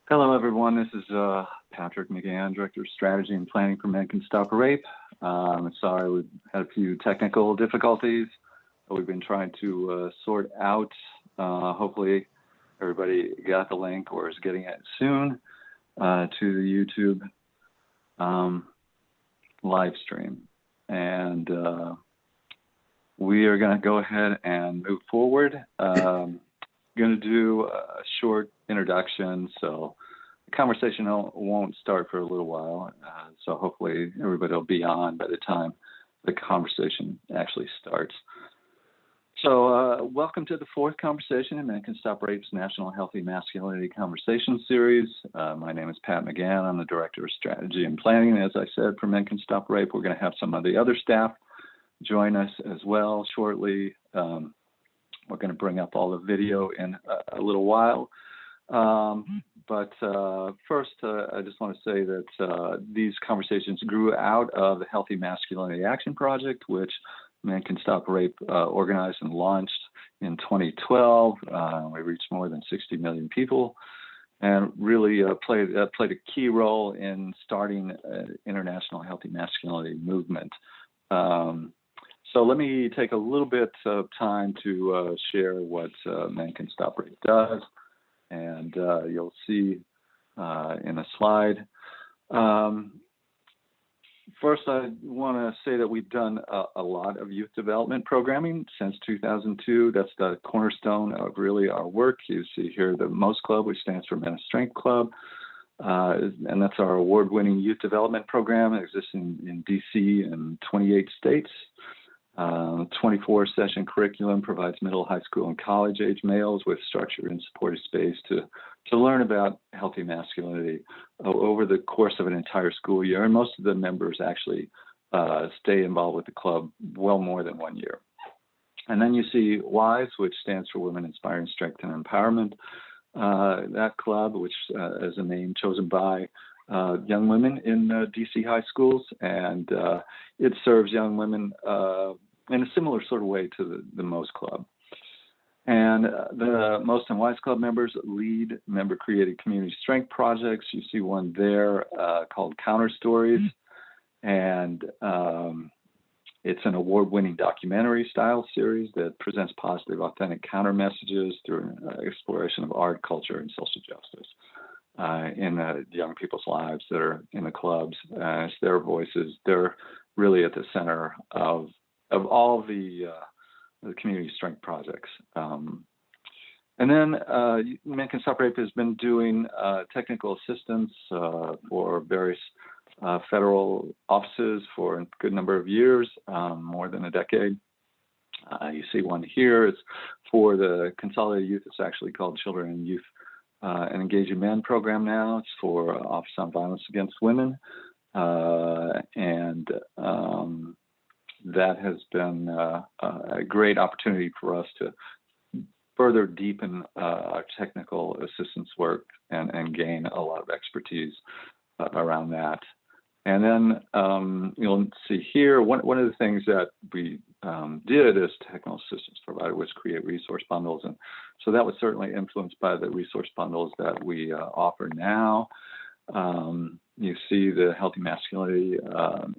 Hello, everyone. This is Patrick McGann, Director of Strategy and Planning for Men Can Stop Rape. Sorry, we've had a few technical difficulties that we've been trying to sort out. Hopefully, everybody got the link or is getting it soon to the YouTube live stream. And we are going to go ahead and move forward. Going to do a short introduction, so the conversation won't start for a little while, so hopefully everybody will be on by the time the conversation actually starts. So welcome to the fourth conversation in Men Can Stop Rape's National Healthy Masculinity Conversation Series. My name is Pat McGann. I'm the Director of Strategy and Planning. As I said, for Men Can Stop Rape, we're going to have some of the other staff join us as well shortly. We're going to bring up all the video in a little while. But first, I just want to say that these conversations grew out of the Healthy Masculinity Action Project, which Men Can Stop Rape organized and launched in 2012. We reached more than 60 million people and really played a key role in starting an international healthy masculinity movement. So let me take a little bit of time to share what Men Can Stop Rape does, and you'll see in a slide. First, I want to say that we've done a lot of youth development programming since 2002. That's the cornerstone of really our work. You see here the MOST Club, which stands for Men of Strength Club. And that's our award-winning youth development program. It exists in D.C. and 28 states. 24-session curriculum provides middle, high school, and college-age males with structured and supportive space to learn about healthy masculinity over the course of an entire school year. And most of the members actually stay involved with the club well more than 1 year. And then you see WISE, which stands for Women Inspiring Strength and Empowerment. That club, which is a name chosen by young women in DC high schools, and it serves young women in a similar sort of way to the MOST Club. And the MOST and WISE Club members lead member-created community strength projects. You see one there called Counter Stories, and it's an award-winning documentary-style series that presents positive, authentic counter messages through an exploration of art, culture, and social justice in young people's lives that are in the clubs. It's their voices. They're really at the center of all the community strength projects. And then Men Can Stop Rape has been doing technical assistance for various federal offices for a good number of years, more than a decade. You see one here. It's for the Consolidated Youth. It's actually called Children and Youth and Engaging Men program now. It's for Office on Violence Against Women. And that has been a great opportunity for us to further deepen our technical assistance work and gain a lot of expertise around that. And then you'll see here, one of the things that we did as technical assistance provider was create resource bundles. And so that was certainly influenced by the resource bundles that we offer now. You see the Healthy Masculinity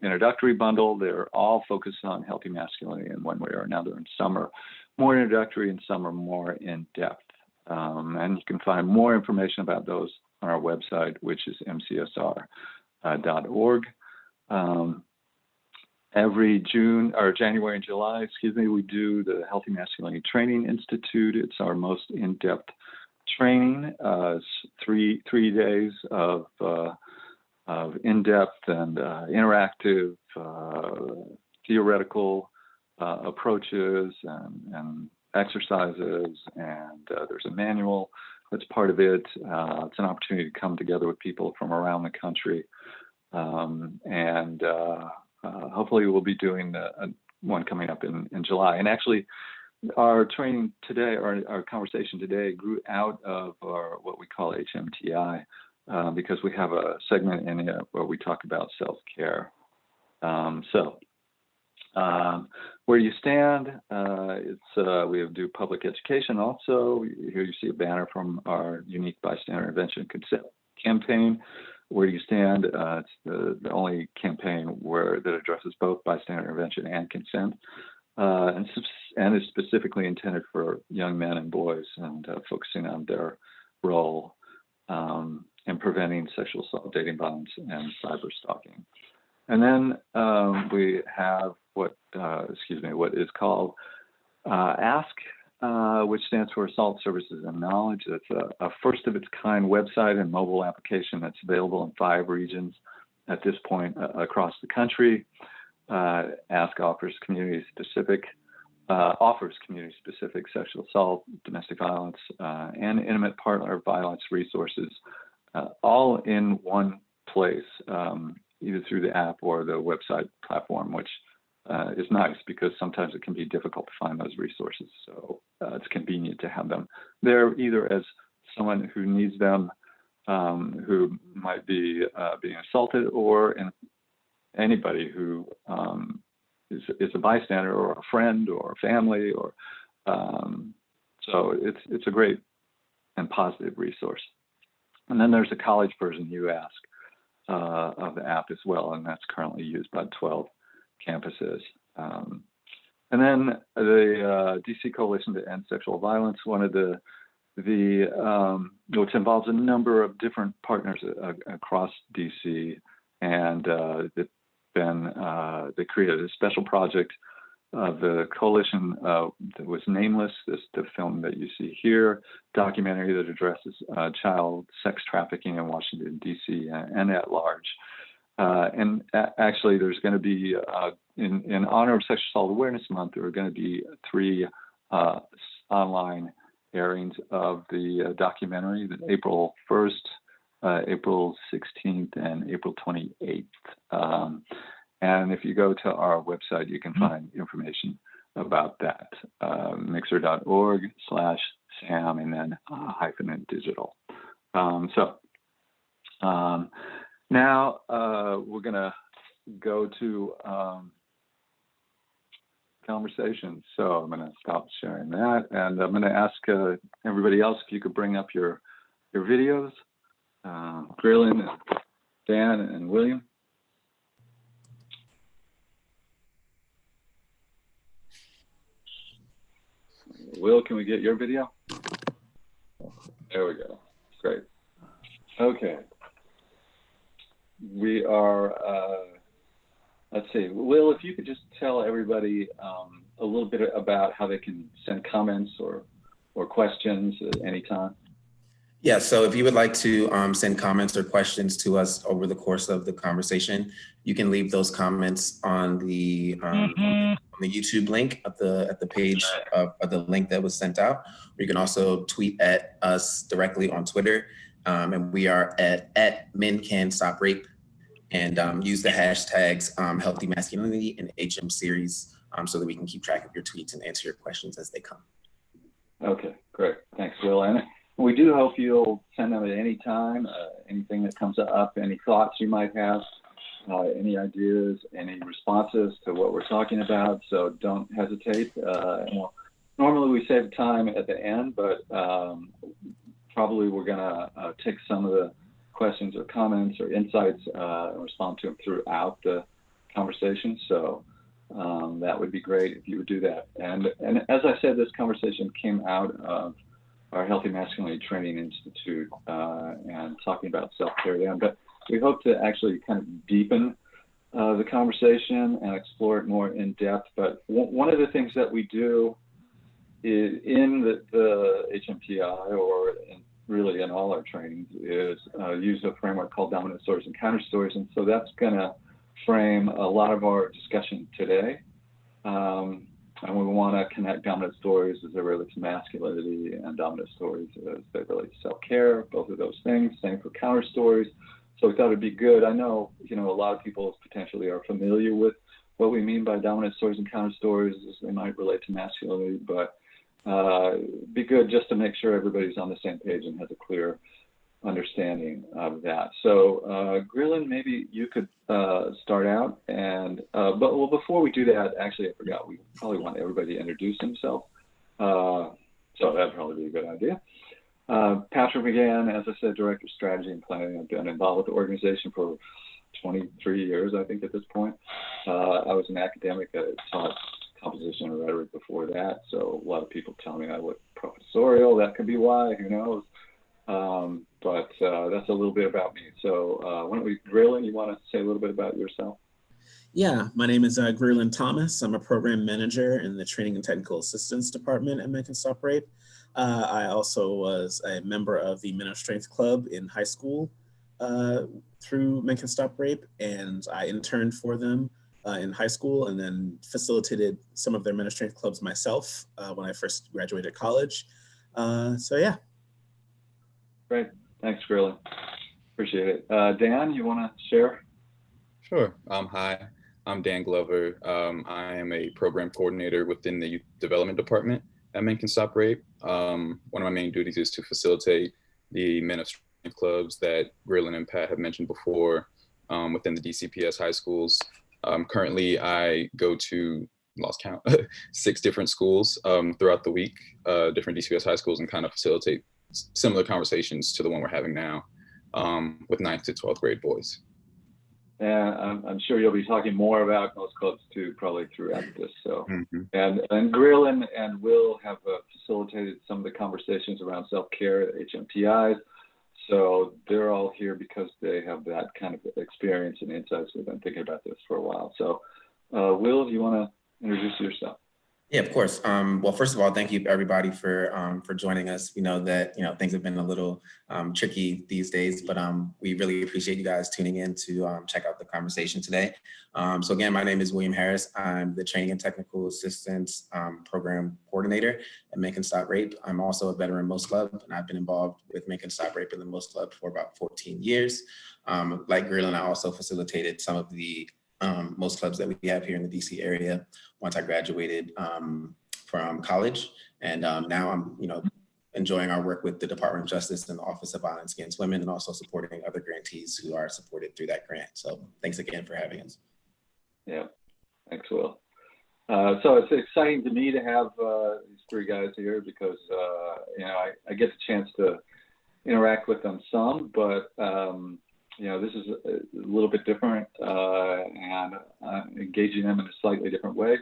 introductory bundle. They're all focused on healthy masculinity in one way or another, and some are more introductory and some are more in-depth. And you can find more information about those on our website, which is MCSR.org. Every January and July, we do the Healthy Masculinity Training Institute. It's our most in-depth training. It's three days of in-depth and interactive theoretical approaches and exercises, and there's a manual that's part of it. It's an opportunity to come together with people from around the country, and hopefully we'll be doing one coming up in July. And actually, our training today, or our conversation today, grew out of what we call HMTI, because we have a segment in it where we talk about self-care. Where you stand, we do public education also. Here you see a banner from our unique bystander intervention campaign, Where Do You Stand? It's the only campaign that addresses both bystander intervention and consent, and is specifically intended for young men and boys, and focusing on their role in preventing sexual assault, dating violence, and cyber stalking. And then we have what is called ASK, which stands for Assault Services and Knowledge. That's a first of its kind website and mobile application that's available in 5 regions at this point across the country. ASK offers community-specific sexual assault, domestic violence, and intimate partner violence resources, all in one place, either through the app or the website platform, which is nice because sometimes it can be difficult to find those resources. So it's convenient to have them there, either as someone who needs them, who might be being assaulted, or anybody who is a bystander or a friend or a family, or so it's a great and positive resource. And then there's a college version, UASK, of the app as well, and that's currently used by 12 campuses. And then the DC Coalition to End Sexual Violence, one of which involves a number of different partners across DC, and they created a special project of the coalition that was nameless, the film that you see here, documentary that addresses child sex trafficking in Washington, D.C. and at large. And actually, there's going to be, in honor of Sexual Assault Awareness Month, there are going to be 3 online airings of the documentary, April 1st, April 16th, and April 28th. And if you go to our website, you can find information about that, mixer.org/SAM and then hyphen digital. Now we're going to go to conversation. So I'm going to stop sharing that, and I'm going to ask everybody else if you could bring up your videos, Grillin, Dan, and William. Will, can we get your video? There we go. Great. Okay. We are, let's see. Will, if you could just tell everybody a little bit about how they can send comments or questions at any time. Yeah, so if you would like to send comments or questions to us over the course of the conversation, you can leave those comments on the YouTube link at the page of the link that was sent out. Or you can also tweet at us directly on Twitter, and we are at Men Can Stop Rape, and use the hashtags Healthy Masculinity and HM Series so that we can keep track of your tweets and answer your questions as they come. Okay, great. Thanks, Will. And we do hope you'll send them at any time, anything that comes up, any thoughts you might have, any ideas, any responses to what we're talking about. So don't hesitate. Normally we save time at the end, but probably we're going to take some of the questions or comments or insights and respond to them throughout the conversation. So that would be great if you would do that. And as I said, this conversation came out of our Healthy Masculinity Training Institute and talking about self-care then. But we hope to actually kind of deepen the conversation and explore it more in depth. But one of the things that we do is in the HMTI, or really in all our trainings, is use a framework called dominant stories and counter stories. And so that's going to frame a lot of our discussion today. And we want to connect dominant stories as they relate to masculinity and dominant stories as they relate to self-care, both of those things. Same for counter stories. So we thought it'd be good. I know, a lot of people potentially are familiar with what we mean by dominant stories and counter stories as they might relate to masculinity, but it'd be good just to make sure everybody's on the same page and has a clear understanding of that. So Grillin, maybe you could start out, and but before we do that, actually I forgot, we probably want everybody to introduce themselves, so that'd probably be a good idea. Patrick McGann, as I said, Director of Strategy and Planning. I've been involved with the organization for 23 years, I think, at this point. I was an academic. I taught composition and rhetoric before that, so a lot of people tell me I look professorial. That could be why, who knows? But that's a little bit about me. So why don't we, Graylin, you want to say a little bit about yourself? Yeah, my name is Graylin Thomas. I'm a program manager in the Training and Technical Assistance Department at Macon Stop Rape. I also was a member of the Men of Strength Club in high school through Macon Stop Rape, and I interned for them in high school and then facilitated some of their Men of Strength clubs myself when I first graduated college. So yeah. Great, thanks, Graylin. Appreciate it. Dan, you want to share? Sure. Hi, I'm Dan Glover. I am a program coordinator within the Youth Development Department at Macon Stop Rape. One of my main duties is to facilitate the Men of Strength clubs that Graylin and Pat have mentioned before within the DCPS high schools. Currently, I go to, lost count, 6 different schools throughout the week, different DCPS high schools, and kind of facilitate similar conversations to the one we're having now with 9th to 12th grade boys. And I'm sure you'll be talking more about those clubs too, probably throughout this. So, and Graylin and Will have facilitated some of the conversations around self-care at HMTIs. So they're all here because they have that kind of experience and insights. We've been thinking about this for a while. So, Will, do you want to introduce yourself? Yeah, of course. Well, first of all, thank you everybody for joining us. We know that things have been a little tricky these days, but we really appreciate you guys tuning in to check out the conversation today. So again, my name is William Harris. I'm the Training and Technical Assistance Program Coordinator at Macon Stop Rape. I'm also a veteran Most Club, and I've been involved with Macon Stop Rape and the Most Club for about 14 years. Like Graylin, I also facilitated some of the most clubs that we have here in the DC area once I graduated from college. And now I'm, enjoying our work with the Department of Justice and the Office of Violence Against Women, and also supporting other grantees who are supported through that grant. So thanks again for having us. Yeah, thanks, Will. So it's exciting to me to have these 3 guys here because, I get the chance to interact with them some, but this is a little bit different and engaging them in a slightly different way.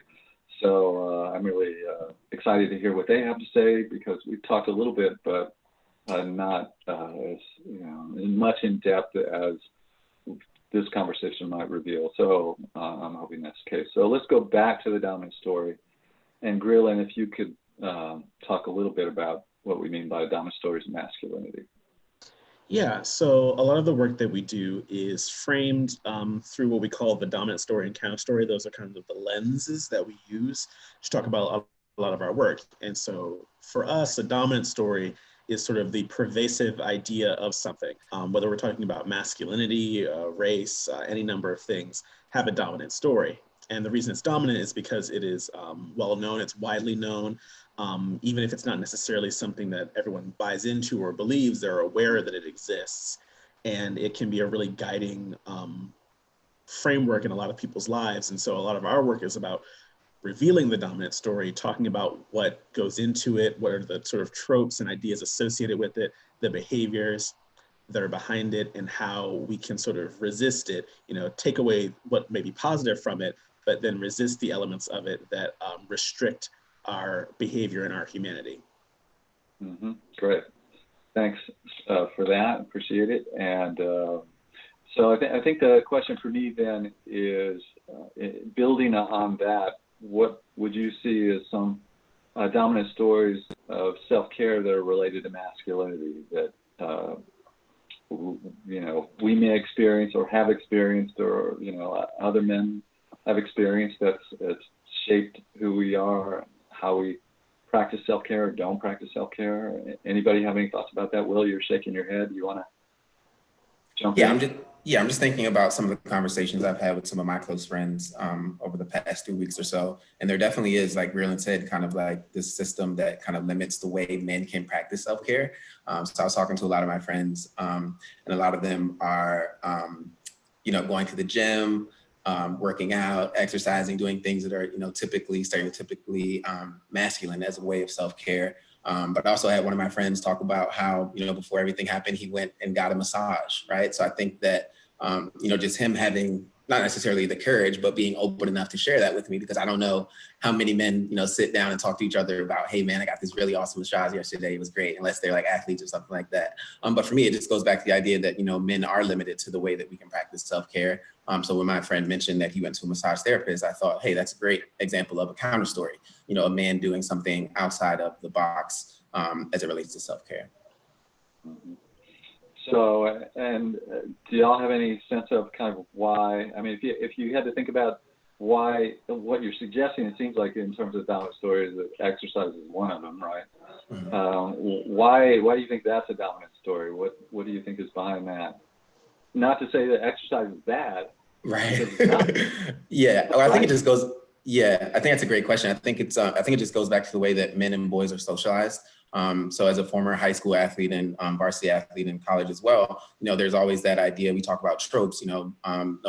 So I'm really excited to hear what they have to say because we've talked a little bit, but not as much in depth as this conversation might reveal. So I'm hoping that's the case. So let's go back to the dominant story. And Graylin, if you could talk a little bit about what we mean by dominant stories and masculinity. Yeah, so a lot of the work that we do is framed through what we call the dominant story and counter story. Those are kind of the lenses that we use to talk about a lot of our work. And so for us, a dominant story is sort of the pervasive idea of something, whether we're talking about masculinity, race, any number of things have a dominant story. And the reason it's dominant is because it is well known, it's widely known. Even if it's not necessarily something that everyone buys into or believes, they're aware that it exists. And it can be a really guiding framework in a lot of people's lives. And so a lot of our work is about revealing the dominant story, talking about what goes into it, what are the sort of tropes and ideas associated with it, the behaviors that are behind it, and how we can sort of resist it, take away what may be positive from it, but then resist the elements of it that restrict our behavior and our humanity. Great. Thanks for that. Appreciate it. And so I think the question for me then is building on that, what would you see as some dominant stories of self-care that are related to masculinity that, we may experience or have experienced or, other men have experienced that's shaped who we are, how we practice self-care or don't practice self-care? Anybody have any thoughts about that? Will, you're shaking your head. You want to jump in? I'm just thinking about some of the conversations I've had with some of my close friends over the past 2 weeks or so. And there definitely is, like Graylin said, kind of like this system that kind of limits the way men can practice self-care. So I was talking to a lot of my friends and a lot of them are, going to the gym, working out, exercising, doing things that are, stereotypically masculine as a way of self-care. But I also had one of my friends talk about how, before everything happened, he went and got a massage, right? So I think that, just him having not necessarily the courage, but being open enough to share that with me, because I don't know how many men, sit down and talk to each other about, hey man, I got this really awesome massage yesterday. It was great, unless they're like athletes or something like that. But for me, it just goes back to the idea that, men are limited to the way that we can practice self-care. So when my friend mentioned that he went to a massage therapist, I thought, hey, that's a great example of a counter story, a man doing something outside of the box as it relates to self-care. Mm-hmm. So, and do y'all have any sense of kind of why? I mean, if you had to think about why, what you're suggesting, it seems like in terms of dominant stories, that exercise is one of them, right? Mm-hmm. Why do you think that's a dominant story? What do you think is behind that? Not to say that exercise is bad. Right. Yeah. Well, I think it just goes. Yeah, I think that's a great question. I think it just goes back to the way that men and boys are socialized. So as a former high school athlete and varsity athlete in college as well, there's always that idea. We talk about tropes, no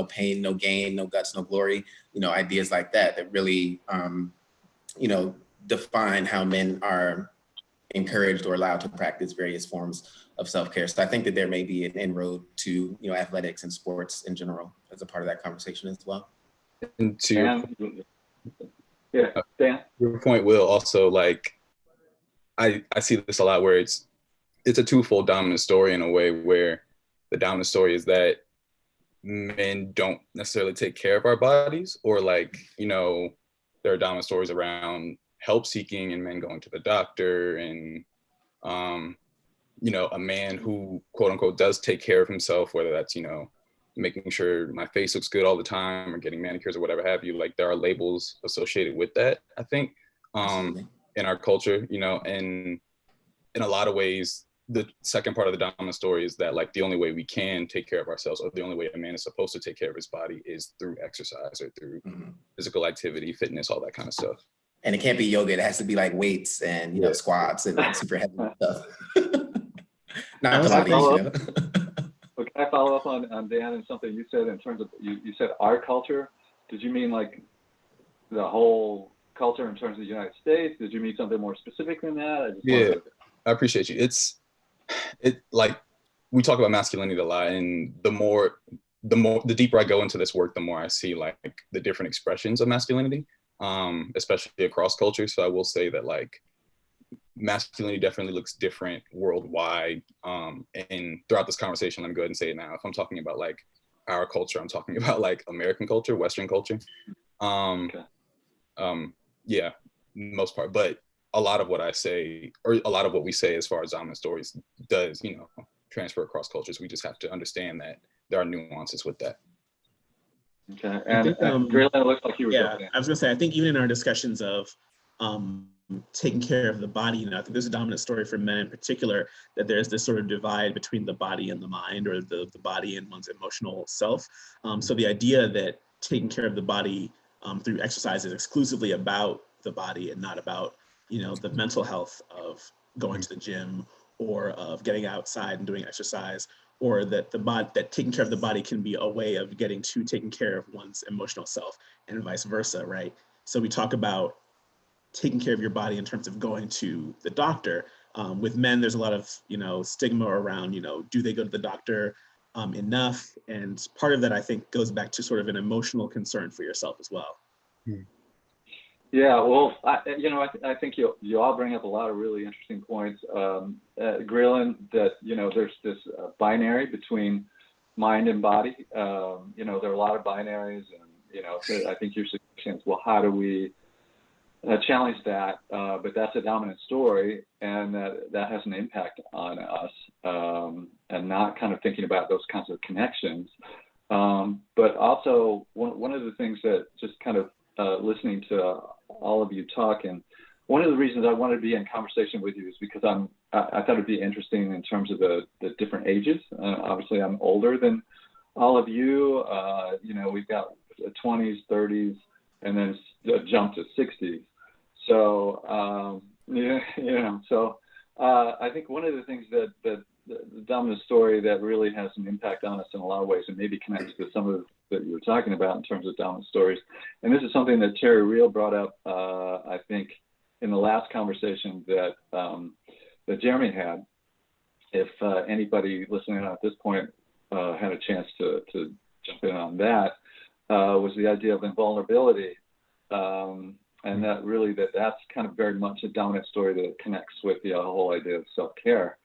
pain, no gain, no guts, no glory, ideas like that really, define how men are encouraged or allowed to practice various forms of self-care. So I think that there may be an inroad to, athletics and sports in general as a part of that conversation as well. And to Dan? Your point, Will, also, like, I see this a lot where it's a twofold dominant story, in a way where the dominant story is that men don't necessarily take care of our bodies, or like, there are dominant stories around help seeking and men going to the doctor, and a man who quote unquote does take care of himself, whether that's making sure my face looks good all the time or getting manicures or whatever have you. Like, there are labels associated with that, I think, in our culture, and in a lot of ways, the second part of the dominant story is that, like, the only way we can take care of ourselves, or the only way a man is supposed to take care of his body, is through exercise or through physical activity, fitness, all that kind of stuff. And it can't be yoga. It has to be like weights and, squats and like super heavy stuff. Not Pilates, Can I follow up on Dan and something you said in terms of, you said our culture? Did you mean like the whole culture in terms of the United States? Did you mean something more specific than that? I appreciate you. It like, we talk about masculinity a lot, and the deeper I go into this work, the more I see like the different expressions of masculinity, especially across cultures. So I will say that, like, masculinity definitely looks different worldwide. And throughout this conversation, let me go ahead and say it now. If I'm talking about like our culture, I'm talking about like American culture, Western culture. Yeah, most part. But a lot of what I say, or a lot of what we say as far as dominant stories, does, transfer across cultures. We just have to understand that there are nuances with that. Okay. And Graylan, it looks like you were jumping in. I was gonna say, I think even in our discussions of taking care of the body, I think there's a dominant story for men in particular, that there's this sort of divide between the body and the mind, or the body and one's emotional self. So the idea that taking care of the body through exercise is exclusively about the body and not about, the mental health of going to the gym or of getting outside and doing exercise, or that that taking care of the body can be a way of getting to taking care of one's emotional self, and vice versa, right? So we talk about taking care of your body in terms of going to the doctor. With men, there's a lot of, stigma around, do they go to the doctor enough? And part of that, I think, goes back to sort of an emotional concern for yourself as well. Yeah, well, I think you all bring up a lot of really interesting points. Graylan, that, there's this binary between mind and body. There are a lot of binaries, and, so I think your suggestion is, well, how do we challenge that? But that's a dominant story, and that has an impact on us, and not kind of thinking about those kinds of connections. But also, one of the things that just kind of listening to all of you talk, and one of the reasons I wanted to be in conversation with you is because I thought it'd be interesting in terms of the different ages. Obviously, I'm older than all of you. We've got 20s, 30s, and then a jump to 60s. So, I think one of the things that the dominant story that really has an impact on us in a lot of ways, and maybe connects to some of that you were talking about in terms of dominant stories. And this is something that Terry Real brought up, I think, in the last conversation that that Jeremy had, if anybody listening at this point had a chance to jump in on that, was the idea of invulnerability. And that really, that's kind of very much a dominant story that connects with the whole idea of self-care,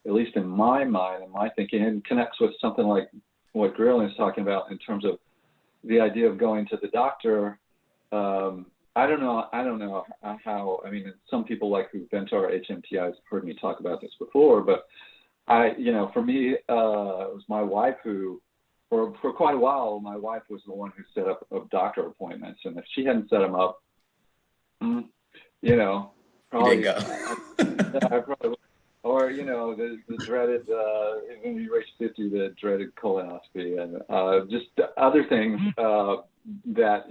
at least in my mind and my thinking, and connects with something like what Grillen is talking about in terms of the idea of going to the doctor. I don't know how, I mean, some people like who've been to our HMTIs have heard me talk about this before, but for me, it was my wife who, for quite a while, my wife was the one who set up doctor appointments. And if she hadn't set them up, probably, I probably, or, the dreaded, when you reach 50, the dreaded colonoscopy and just other things that,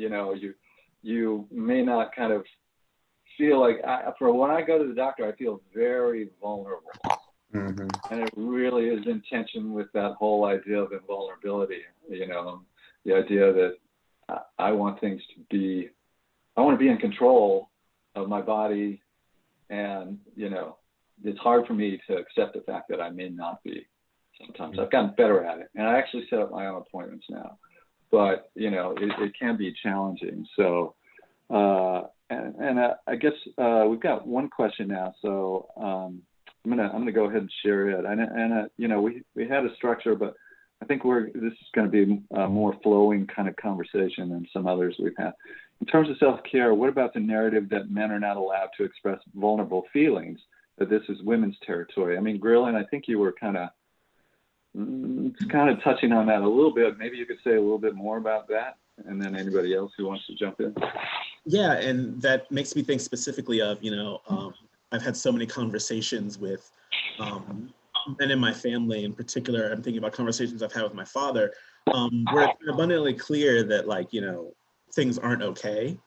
you may not kind of feel like, for when I go to the doctor, I feel very vulnerable. Mm-hmm. And it really is in tension with that whole idea of invulnerability, the idea that I want to be in control of my body. And, it's hard for me to accept the fact that I may not be sometimes. I've gotten better at it. And I actually set up my own appointments now. But, it can be challenging. So, I guess we've got one question now. So I'm gonna go ahead and share it. And we had a structure, but I think this is going to be a more flowing kind of conversation than some others we've had. In terms of self-care, what about the narrative that men are not allowed to express vulnerable feelings, that this is women's territory? I mean, Grillen, I think you were kind of touching on that a little bit. Maybe you could say a little bit more about that, and then anybody else who wants to jump in. Yeah, and that makes me think specifically of, I've had so many conversations with men in my family in particular. I'm thinking about conversations I've had with my father, where it's abundantly clear that, things aren't okay,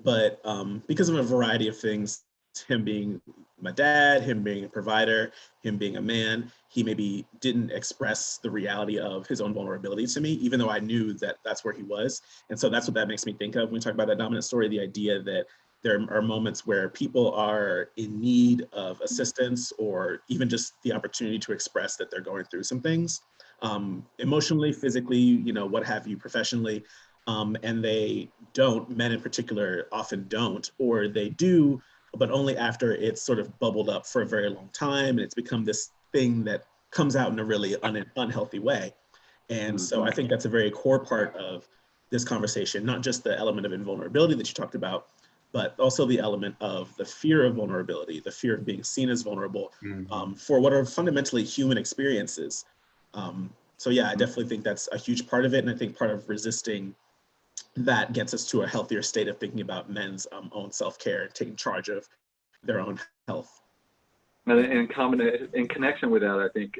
but because of a variety of things, him being my dad, him being a provider, him being a man, he maybe didn't express the reality of his own vulnerability to me, even though I knew that that's where he was. And so that's what that makes me think of when we talk about that dominant story, the idea that there are moments where people are in need of assistance or even just the opportunity to express that they're going through some things, emotionally, physically, what have you, professionally, and they don't, men in particular often don't, or they do, but only after it's sort of bubbled up for a very long time and it's become this thing that comes out in a really unhealthy way. And so I think that's a very core part of this conversation, not just the element of invulnerability that you talked about, but also the element of the fear of vulnerability, the fear of being seen as vulnerable for what are fundamentally human experiences. So yeah, I definitely think that's a huge part of it. And I think part of resisting that gets us to a healthier state of thinking about men's own self-care and taking charge of their own health. And in connection with that, I think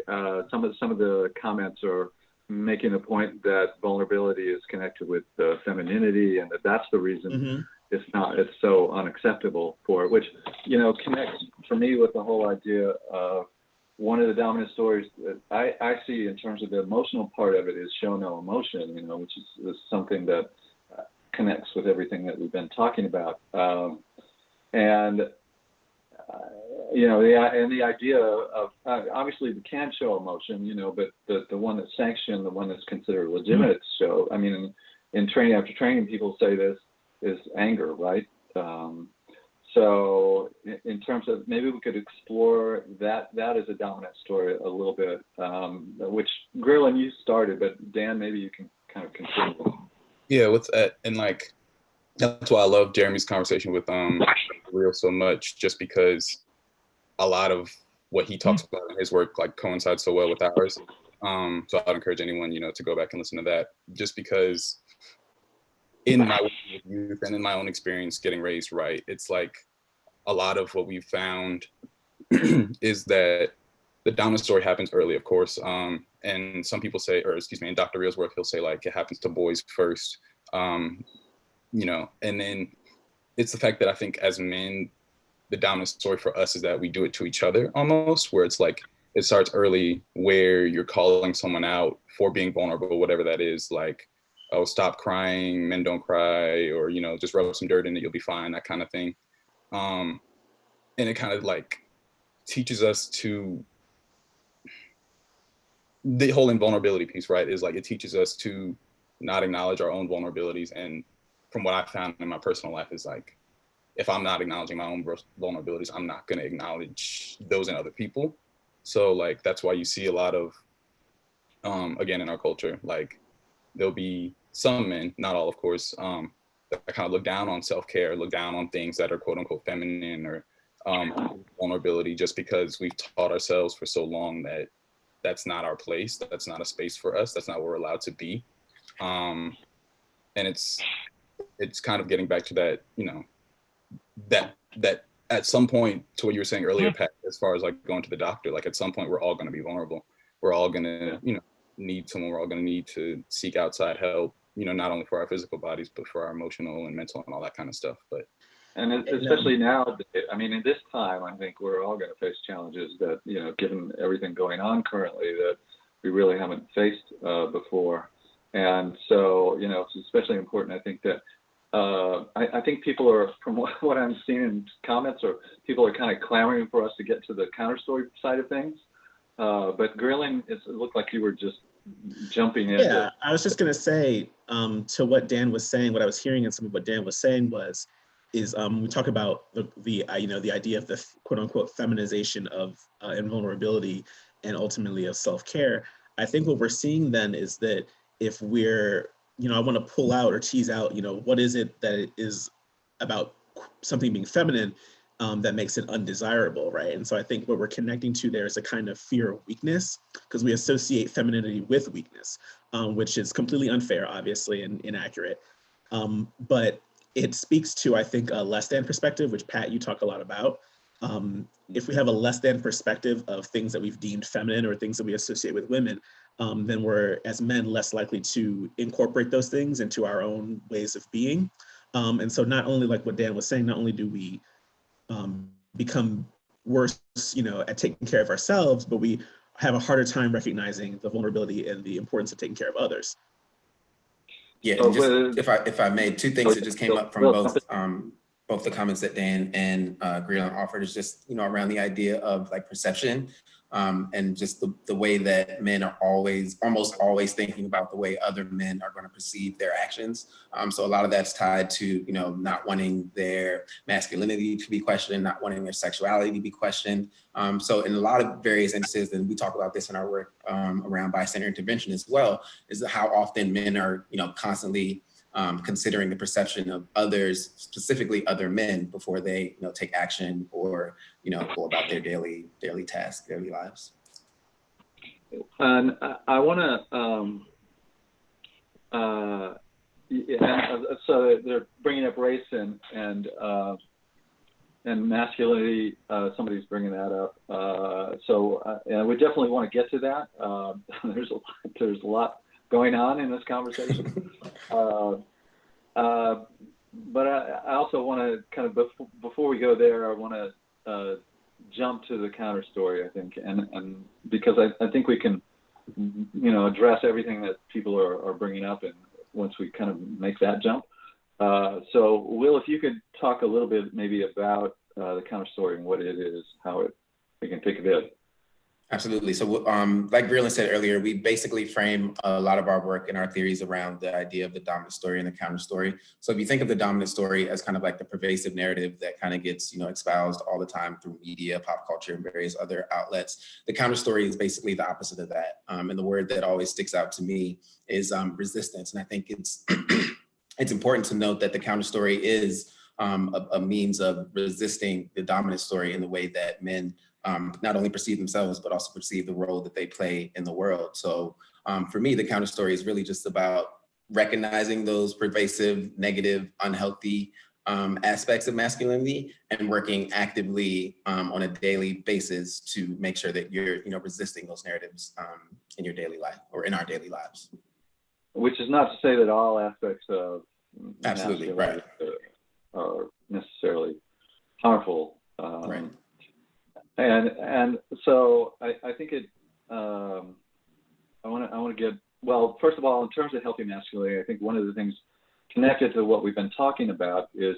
some of the comments are making the point that vulnerability is connected with femininity, and that's the reason it's so unacceptable for it, which connects for me with the whole idea of one of the dominant stories that I see in terms of the emotional part of it is show no emotion, which is something that connects with everything that we've been talking about. The idea of obviously we can show emotion, but the one that's sanctioned, the one that's considered legitimate to show, I mean, in training after training, people say this is anger, right? So in terms of, maybe we could explore that as a dominant story a little bit, which Grillen, you started, but Dan, maybe you can kind of continue. Yeah, that's why I love Jeremy's conversation with Real so much, just because a lot of what he talks about in his work coincides so well with ours. So I'd encourage anyone, to go back and listen to that, just because in my youth and in my own experience getting raised right, it's a lot of what we've found is that the dominant story happens early, of course. And some people say, in Dr. Real's work, he'll say it happens to boys first. And then it's the fact that I think as men, the dominant story for us is that we do it to each other almost, where it's it starts early where you're calling someone out for being vulnerable, whatever that is, oh, stop crying, men don't cry, or, just rub some dirt in it, you'll be fine, that kind of thing. and it kind of like teaches us to, the whole invulnerability piece, right, is like it teaches us to not acknowledge our own vulnerabilities. And from what I found in my personal life is like, if I'm not acknowledging my own vulnerabilities, I'm not going to acknowledge those in other people. So like, that's why you see a lot of, again, in our culture, like there'll be some men, not all, of course, that kind of look down on self-care, look down on things that are quote unquote feminine or vulnerability, just because we've taught ourselves for so long that that's not our place, that's not a space for us, that's not what we're allowed to be. And it's kind of getting back to that, you know, that at some point, to what you were saying earlier, Pat, as far as like going to the doctor, like at some point we're all going to be vulnerable. We're all going to, you know, need someone, we're all going to need to seek outside help, you know, not only for our physical bodies, but for our emotional and mental and all that kind of stuff. But and especially now, I mean, in this time, I think we're all going to face challenges that, you know, given everything going on currently, that we really haven't faced before. And so, you know, it's especially important, I think, that I think people are, from what I'm seeing in comments, or people are kind of clamoring for us to get to the counter story side of things. But grilling, it looked like you were just jumping in. Yeah, I was just going to say, to what Dan was saying, what I was hearing in some of what Dan was saying is we talk about the you know, the idea of the quote unquote feminization of invulnerability and ultimately of self-care. I think what we're seeing then is that if we're, you know, I want to pull out or tease out, you know, what is it that it is about something being feminine that makes it undesirable, right? And so I think what we're connecting to there is a kind of fear of weakness, because we associate femininity with weakness, which is completely unfair, obviously, and inaccurate. But it speaks to, I think, a less than perspective, which Pat, you talk a lot about. If we have a less than perspective of things that we've deemed feminine or things that we associate with women, then we're, as men, less likely to incorporate those things into our own ways of being. And so not only, like what Dan was saying, not only do we become worse, you know, at taking care of ourselves, but we have a harder time recognizing the vulnerability and the importance of taking care of others. Yeah, and just if I may, two things that just came up from both the comments that Dan and Greeland offered is just, you know, around the idea of like perception, and just the way that men are almost always thinking about the way other men are going to perceive their actions. So a lot of that's tied to, you know, not wanting their masculinity to be questioned, not wanting their sexuality to be questioned. So in a lot of various instances, and we talk about this in our work around bystander intervention as well, is how often men are, you know, constantly considering the perception of others, specifically other men, before they, you know, take action or, you know, go about their daily tasks, daily lives. And I want to, so they're bringing up race and masculinity. Somebody's bringing that up. And we definitely want to get to that. There's a lot going on in this conversation. But I also want to kind of, before we go there, I want to jump to the counter story, I think, and because I think we can, you know, address everything that people are bringing up, and once we kind of make that jump. So Will, if you could talk a little bit maybe about the counter story and what it is, how we can think of it. Absolutely. So like Greeland said earlier, we basically frame a lot of our work and our theories around the idea of the dominant story and the counter story. So if you think of the dominant story as kind of like the pervasive narrative that kind of gets, you know, espoused all the time through media, pop culture, and various other outlets, the counter story is basically the opposite of that. And the word that always sticks out to me is resistance. And I think it's it's important to note that the counter story is a means of resisting the dominant story in the way that men not only perceive themselves, but also perceive the role that they play in the world. So for me, the counter story is really just about recognizing those pervasive, negative, unhealthy aspects of masculinity and working actively on a daily basis to make sure that you're, you know, resisting those narratives in your daily life or in our daily lives. Which is not to say that all aspects of absolutely right are necessarily harmful. Right. And so I think it. I want to get, well. First of all, in terms of healthy masculinity, I think one of the things connected to what we've been talking about is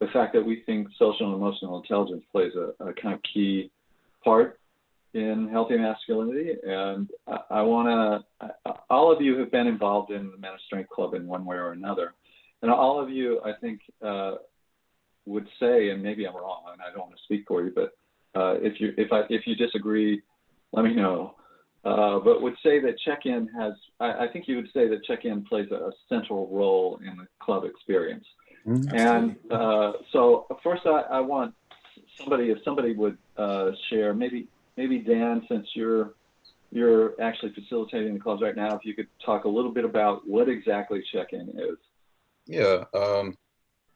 the fact that we think social and emotional intelligence plays a kind of key part in healthy masculinity. And I want to, all of you have been involved in the Men of Strength Club in one way or another. And all of you, I think, would say, and maybe I'm wrong, and I don't want to speak for you, but if you disagree, let me know. But would say that check-in has, I think you would say that check-in plays a central role in the club experience. And so first I want somebody, if somebody would share, maybe Dan, since you're actually facilitating the clubs right now, if you could talk a little bit about what exactly check-in is. Yeah,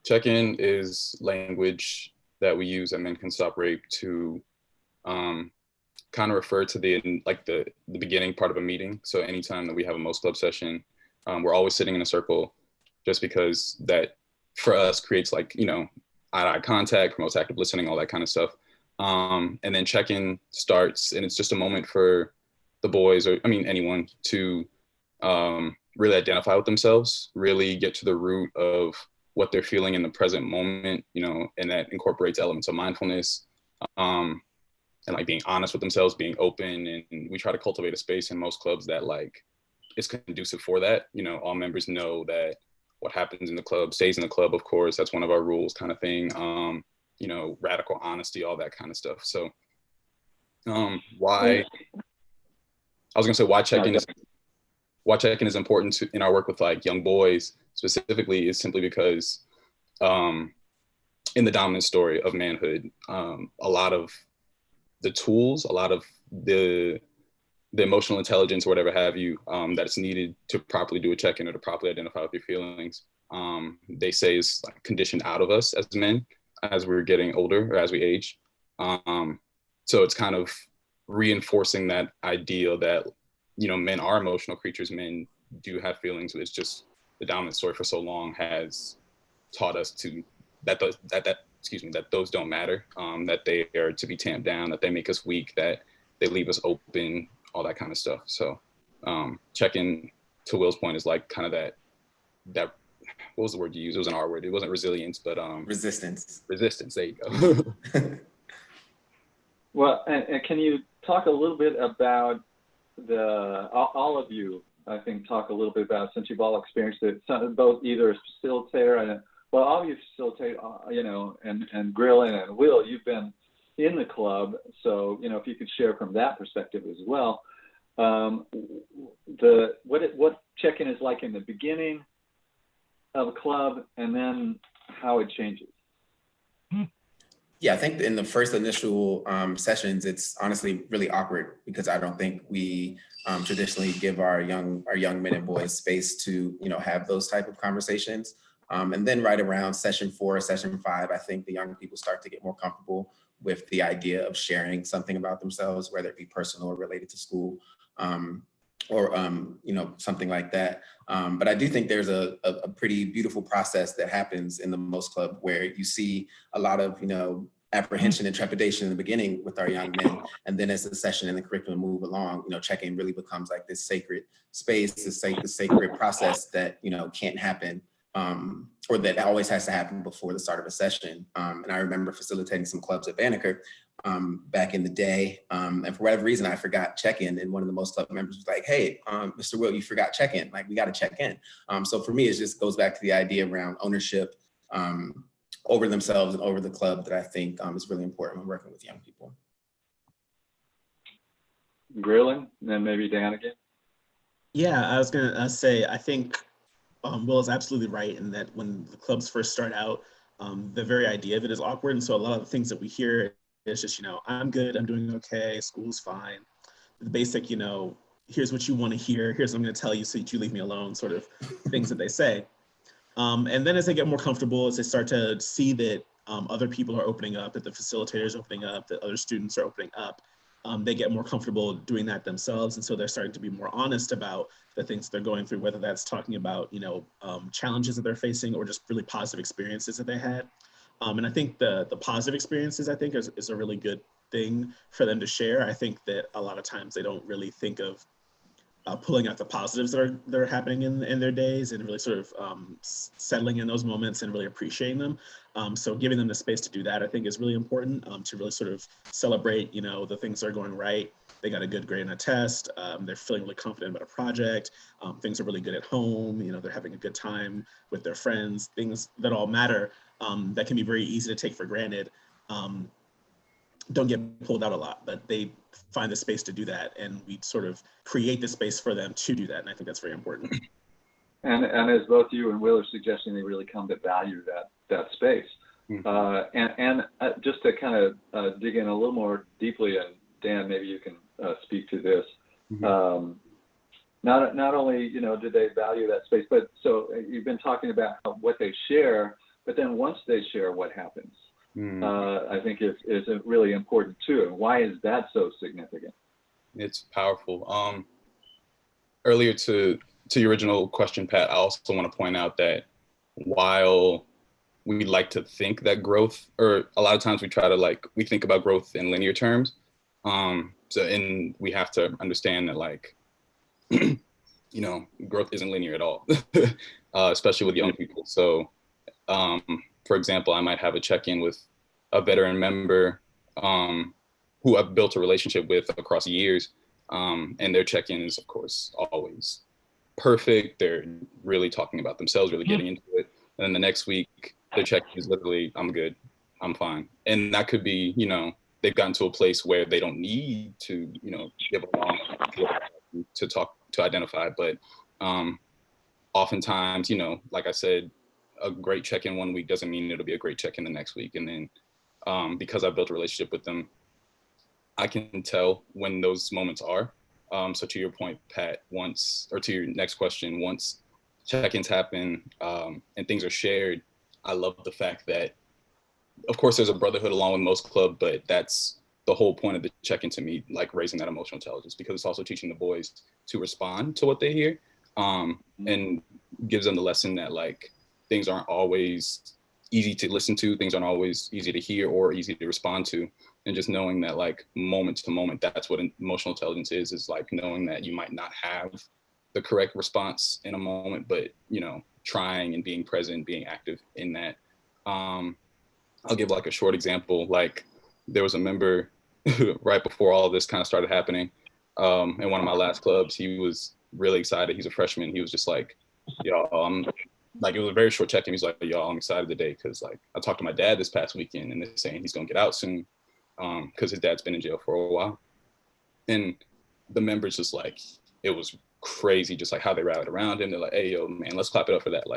check-in is language that we use at Men Can Stop Rape to kind of refer to the beginning part of a meeting. So anytime that we have a most club session, we're always sitting in a circle, just because that for us creates eye-to-eye contact, promotes active listening, all that kind of stuff. And then check-in starts, and it's just a moment for the boys, or anyone, to really identify with themselves, really get to the root of what they're feeling in the present moment, and that incorporates elements of mindfulness, and being honest with themselves, being open. And we try to cultivate a space in most clubs that is conducive for that. All members know that what happens in the club stays in the club, of course. That's one of our rules, kind of thing. Radical honesty, all that kind of stuff. So why check-in is important in our work with young boys specifically is simply because in the dominant story of manhood, a lot of the tools, a lot of the emotional intelligence or whatever have you, that's needed to properly do a check-in or to properly identify with your feelings, they say is conditioned out of us as men as we're getting older or as we age. So it's kind of reinforcing that idea that, men are emotional creatures, men do have feelings. It's just the dominant story for so long has taught us that those don't matter, that they are to be tamped down, that they make us weak, that they leave us open, all that kind of stuff. So check-in, to Will's point, is kind of that what was the word you used? It was an R word. It wasn't resilience, but resistance. There you go. Well, and can you talk a little bit about all of you, I think, talk a little bit about, since you've all experienced it, both either as facilitator and, well, all of you facilitate, and Grillin and Will, you've been in the club. So, if you could share from that perspective as well, what check-in is like in the beginning of a club, and then how it changes. Yeah, I think in the first initial sessions, it's honestly really awkward because I don't think we traditionally give our young men and boys space to have those type of conversations. And then right around session 4, session 5, I think the young people start to get more comfortable with the idea of sharing something about themselves, whether it be personal or related to school, or something like that. But I do think there's a pretty beautiful process that happens in the Most Club where you see a lot of apprehension and trepidation in the beginning with our young men, and then as the session and the curriculum move along, check-in really becomes like this sacred space, this sacred process that can't happen, or that always has to happen before the start of a session. And I remember facilitating some clubs at Banneker back in the day, and for whatever reason I forgot check-in, and one of the Most Club members was like, "Hey, Mr. Will, you forgot check-in. We got to check in." So for me, it just goes back to the idea around ownership over themselves and over the club that I think is really important when working with young people. Grillin, and then maybe Dan again. Yeah, I was gonna say, I think Will is absolutely right in that when the clubs first start out, the very idea of it is awkward. And so a lot of the things that we hear is just, I'm good, I'm doing okay, school's fine. The basic, here's what you want to hear, here's what I'm going to tell you so that you leave me alone sort of things that they say. And then as they get more comfortable, as they start to see that other people are opening up, that the facilitator is opening up, that other students are opening up, they get more comfortable doing that themselves. And so they're starting to be more honest about the things they're going through, whether that's talking about, challenges that they're facing or just really positive experiences that they had. And I think the positive experiences, I think, is a really good thing for them to share. I think that a lot of times they don't really think of pulling out the positives that are happening in their days, and really sort of settling in those moments and really appreciating them. So giving them the space to do that, I think, is really important, to really sort of celebrate, the things that are going right. They got a good grade on a test. They're feeling really confident about a project. Things are really good at home. They're having a good time with their friends. Things that all matter, that can be very easy to take for granted. Don't get pulled out a lot, but they find the space to do that, and we sort of create the space for them to do that, and I think that's very important. And as both you and Will are suggesting, they really come to value that space. And just to kind of dig in a little more deeply, and Dan, maybe you can speak to this. Not only do they value that space, but so you've been talking about what they share, but then once they share, what happens? I think is really important too. And why is that so significant? It's powerful. Earlier to your original question, Pat, I also want to point out that while we like to think that growth, or a lot of times we try to we think about growth in linear terms. And we have to understand that growth isn't linear at all, especially with young people. So, for example, I might have a check-in with a veteran member who I've built a relationship with across years. And their check-in is, of course, always perfect. They're really talking about themselves, really getting into it. And then the next week, their check-in is literally, I'm good, I'm fine. And that could be, they've gotten to a place where they don't need to, give along to talk, to identify. But oftentimes, like I said, a great check-in one week doesn't mean it'll be a great check-in the next week. And then because I've built a relationship with them, I can tell when those moments are. So to your point, Pat, to your next question, once check-ins happen and things are shared, I love the fact that, of course, there's a brotherhood along with most club, but that's the whole point of the check-in to me, raising that emotional intelligence, because it's also teaching the boys to respond to what they hear, and gives them the lesson that things aren't always easy to listen to, things aren't always easy to hear or easy to respond to. And just knowing that moment to moment, that's what emotional intelligence is knowing that you might not have the correct response in a moment, but trying and being present, being active in that. I'll give a short example. There was a member right before all of this kind of started happening in one of my last clubs. He was really excited. He's a freshman. He was just y'all, it was a very short check-in. He's y'all, I'm excited today because I talked to my dad this past weekend, and they're saying he's gonna get out soon because his dad's been in jail for a while. And the members just it was crazy, just how they rallied around him. They're hey, yo, man, let's clap it up for that.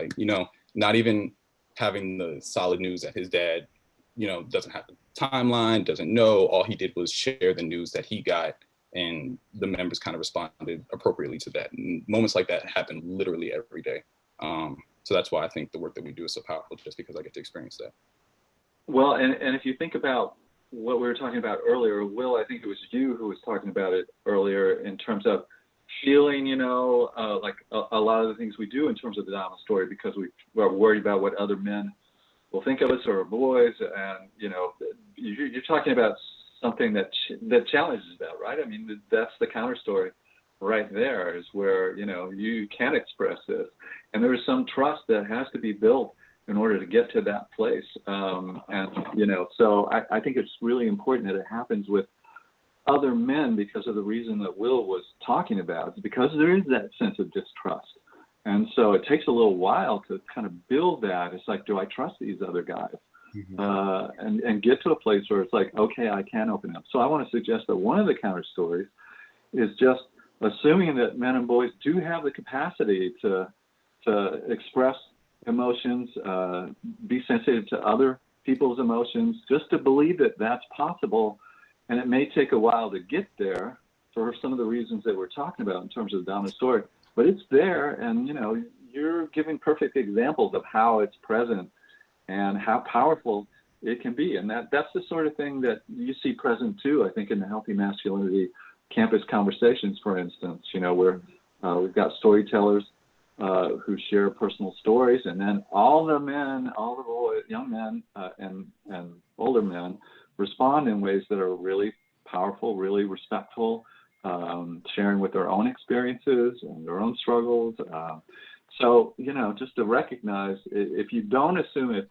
Not even having the solid news that his dad, doesn't have the timeline, doesn't know. All he did was share the news that he got, and the members kind of responded appropriately to that. And moments like that happen literally every day. So that's why I think the work that we do is so powerful, just because I get to experience that. Well, and if you think about what we were talking about earlier, Will, I think it was you who was talking about it earlier in terms of feeling, a lot of the things we do in terms of the Dama story, because we're worried about what other men will think of us or boys. And, you're talking about something that challenges that, right? I mean, that's the counter story right there, is where, you can express this. And there is some trust that has to be built in order to get to that place. So I think it's really important that it happens with other men because of the reason that Will was talking about. It's because there is that sense of distrust. And so it takes a little while to kind of build that. It's do I trust these other guys? And get to a place where it's okay, I can open up. So I want to suggest that one of the counter stories is just assuming that men and boys do have the capacity to express emotions, be sensitive to other people's emotions, just to believe that that's possible. And it may take a while to get there for some of the reasons that we're talking about in terms of the dominant story, but it's there. And, you're giving perfect examples of how it's present and how powerful it can be. And that's the sort of thing that you see present too, I think, in the Healthy Masculinity campus conversations, for instance, where we've got storytellers who share personal stories, and then all the men, all the boys, young men and older men respond in ways that are really powerful, really respectful, sharing with their own experiences and their own struggles. So, just to recognize, if you don't assume if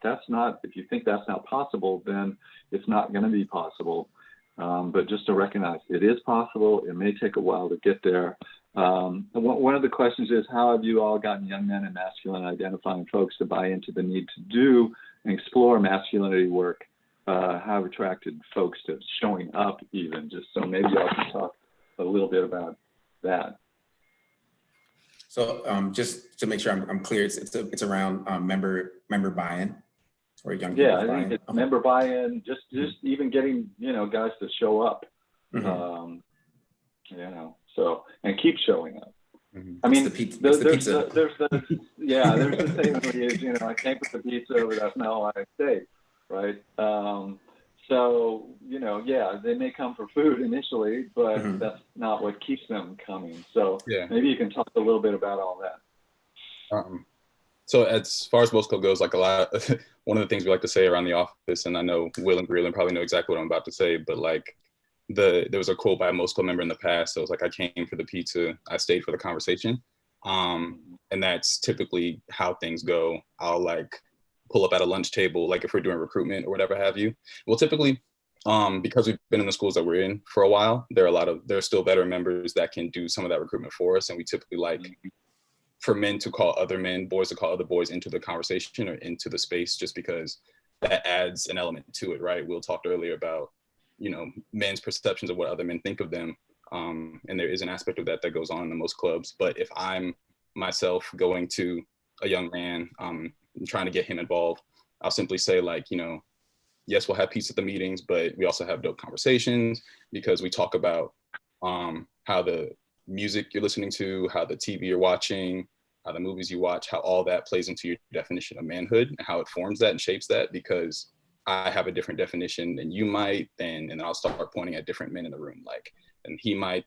you think that's not possible, then it's not going to be possible. But just to recognize it is possible. It may take a while to get there. One of the questions is, how have you all gotten young men and masculine identifying folks to buy into the need to do and explore masculinity work? How have attracted folks to showing up even? Just so maybe y'all can talk a little bit about that. So just to make sure I'm clear, it's around member buy-in or young Yeah, people's I think buy-in. it's member buy-in, just even getting guys to show up, so and keep showing up. I mean, there's the saying is, I came with the pizza, but that's not why I stayed, right? So, they may come for food initially, but that's not what keeps them coming. So maybe you can talk a little bit about all that. So as far as Most Club goes, like a lot, one of the things we like to say around the office, and I know Will and Greeland probably know exactly what I'm about to say, but like there was a quote by a Most Club member in the past that was like, I came for the pizza, I stayed for the conversation. And that's typically how things go. I'll like pull up at a lunch table, like if we're doing recruitment or whatever have you. Well, typically, because we've been in the schools that we're in for a while, there are still veteran members that can do some of that recruitment for us. And we typically like for men to call other men, boys to call other boys into the conversation or into the space, just because that adds an element to it, right? Will talked earlier about, men's perceptions of what other men think of them. And there is an aspect of that goes on in most clubs. But if I'm myself going to a young man, trying to get him involved, I'll simply say like, yes, we'll have pizza at the meetings, but we also have dope conversations because we talk about how the music you're listening to, how the TV you're watching, how the movies you watch, how all that plays into your definition of manhood and how it forms that and shapes that, because I have a different definition than you might, and then I'll start pointing at different men in the room, like, and he might,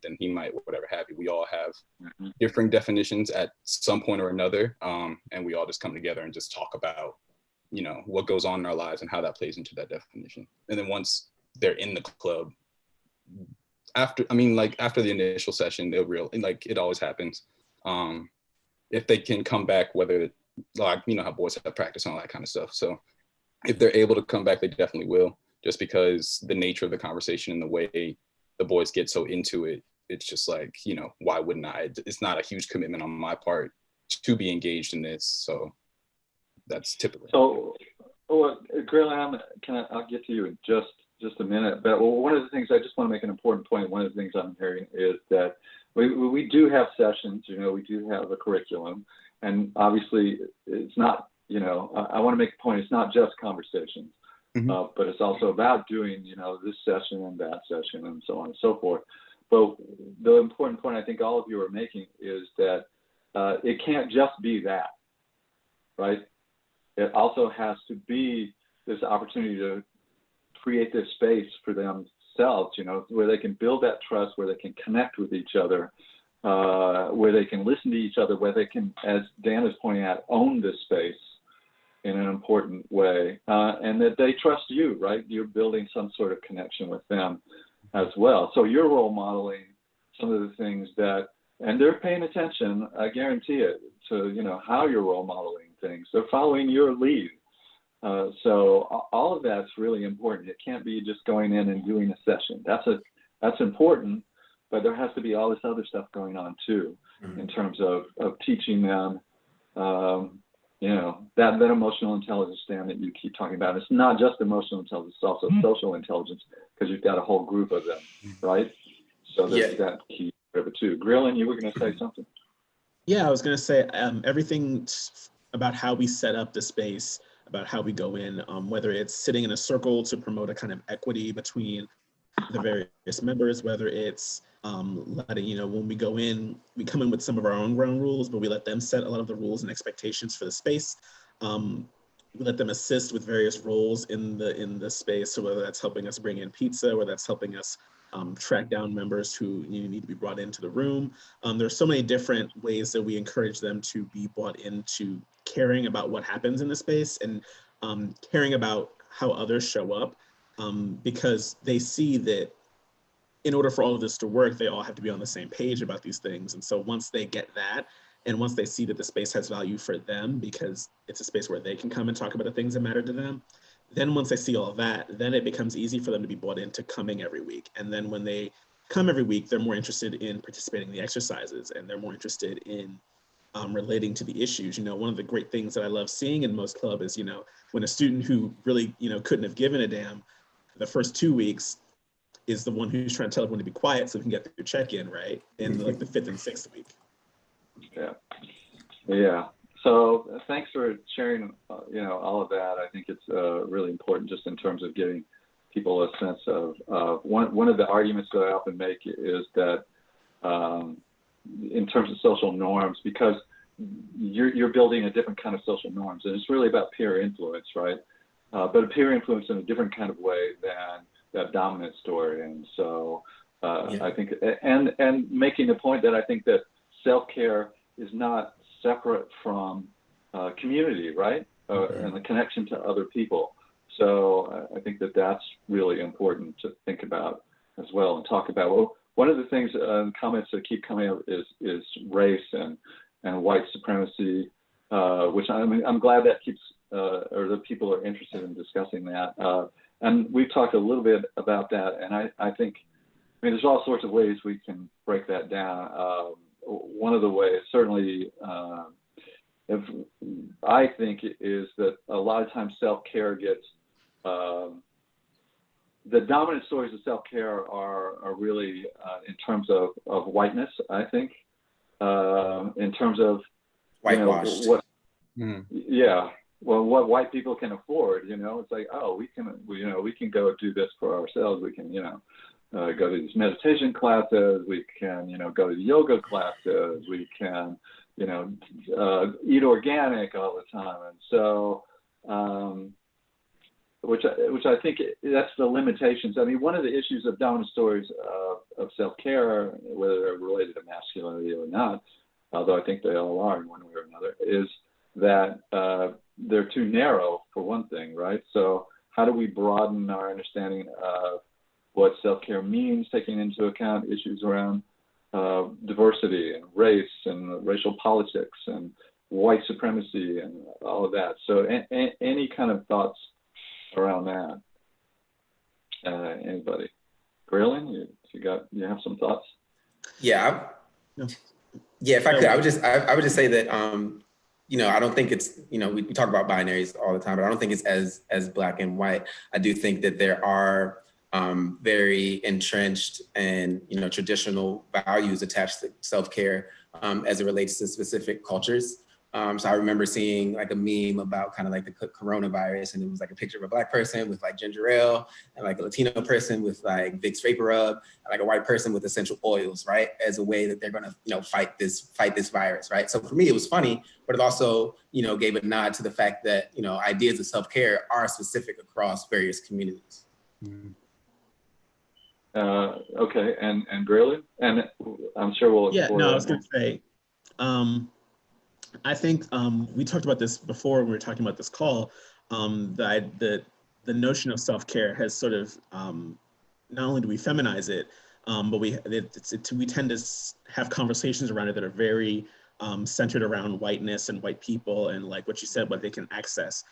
whatever have you. We all have different definitions at some point or another, and we all just come together and just talk about, what goes on in our lives and how that plays into that definition. And then once they're in the club, after the initial session, it always happens. If they can come back, whether like, how boys have practice and all that kind of stuff. So if they're able to come back, they definitely will, just because the nature of the conversation and the way the boys get so into it, it's just like, why wouldn't I? It's not a huge commitment on my part to be engaged in this. So that's typical. So, Greeland, I'll get to you in just a minute. But one of the things I just want to make an important point. One of the things I'm hearing is that we do have sessions. We do have a curriculum, and obviously it's not. I want to make a point. It's not just conversations, but it's also about doing this session and that session and so on and so forth. But the important point I think all of you are making is that it can't just be that, right? It also has to be this opportunity to create this space for themselves, where they can build that trust, where they can connect with each other, where they can listen to each other, where they can, as Dan is pointing out, own this space in an important way, and that they trust you, right? You're building some sort of connection with them as well. So you're role modeling some of the things and they're paying attention, I guarantee it, to, how you're role modeling things. They're following your lead. So all of that's really important. It can't be just going in and doing a session. That's important, but there has to be all this other stuff going on too, in terms of teaching them, that emotional intelligence, Dan, that you keep talking about. It's not just emotional intelligence, it's also social intelligence, because you've got a whole group of them, right? So there's that key of it too. Greeland, you were going to say something? Yeah, I was going to say everything about how we set up the space, about how we go in, whether it's sitting in a circle to promote a kind of equity between the various members, whether it's letting, when we go in, we come in with some of our own ground rules, but we let them set a lot of the rules and expectations for the space. We let them assist with various roles in the space. So whether that's helping us bring in pizza, or that's helping us track down members who need to be brought into the room. There's so many different ways that we encourage them to be brought into caring about what happens in the space and caring about how others show up, because they see that in order for all of this to work, they all have to be on the same page about these things. And so once they get that, and once they see that the space has value for them because it's a space where they can come and talk about the things that matter to them, then once they see all of that, then it becomes easy for them to be brought into coming every week. And then when they come every week, they're more interested in participating in the exercises, and they're more interested in relating to the issues. You know, one of the great things that I love seeing in most club is, you know, when a student who really, you know, couldn't have given a damn the first 2 weeks is the one who's trying to tell everyone to be quiet so we can get through check-in, right? In like the 5th and 6th week. Yeah. Yeah. So thanks for sharing, you know, all of that. I think it's really important just in terms of giving people a sense of one of the arguments that I often make is that in terms of social norms, because you're building a different kind of social norms, and it's really about peer influence, right? But a peer influence in a different kind of way than that dominant story. And so I think, and making the point that I think that self-care is not separate from community, right? And the connection to other people. So I think that that's really important to think about as well and talk about. Well, one of the things, comments that keep coming up is race and white supremacy, which I'm glad that keeps, or that people are interested in discussing that. And we've talked a little bit about that, and I think, I mean, there's all sorts of ways we can break that down. One of the ways, certainly, if I think, is that a lot of times self-care gets, the dominant stories of self-care are really in terms of whiteness, I think, in terms of whitewashed. You know, yeah. Well, what white people can afford, you know, it's like, oh, we can go do this for ourselves. We can, you know, go to these meditation classes. We can, you know, go to yoga classes. We can, you know, eat organic all the time. And so, which I think that's the limitations. I mean, one of the issues of dominant stories of self-care, whether they're related to masculinity or not, although I think they all are in one way or another, is that they're too narrow, for one thing, right? So how do we broaden our understanding of what self-care means, taking into account issues around diversity and race and racial politics and white supremacy and all of that? So any kind of thoughts around that? Anybody? Graylin, you have some thoughts? Yeah. No. Yeah, if I could, I would just say that, you know, I don't think it's, you know, we talk about binaries all the time, but I don't think it's as black and white. I do think that there are very entrenched and, you know, traditional values attached to self-care as it relates to specific cultures. So I remember seeing like a meme about kind of like the coronavirus, and it was like a picture of a black person with like ginger ale, and like a Latino person with like Vicks Vapor Rub, and like a white person with essential oils, right? As a way that they're gonna, you know, fight this virus, right? So for me, it was funny, but it also, you know, gave a nod to the fact that, you know, ideas of self-care are specific across various communities. Okay, and Graylin, and I'm sure we'll. Yeah, no, I was gonna say, I think we talked about this before when we were talking about this call. The notion of self-care has sort of not only do we feminize it, but we tend to have conversations around it that are very centered around whiteness and white people and like what you said, what they can access.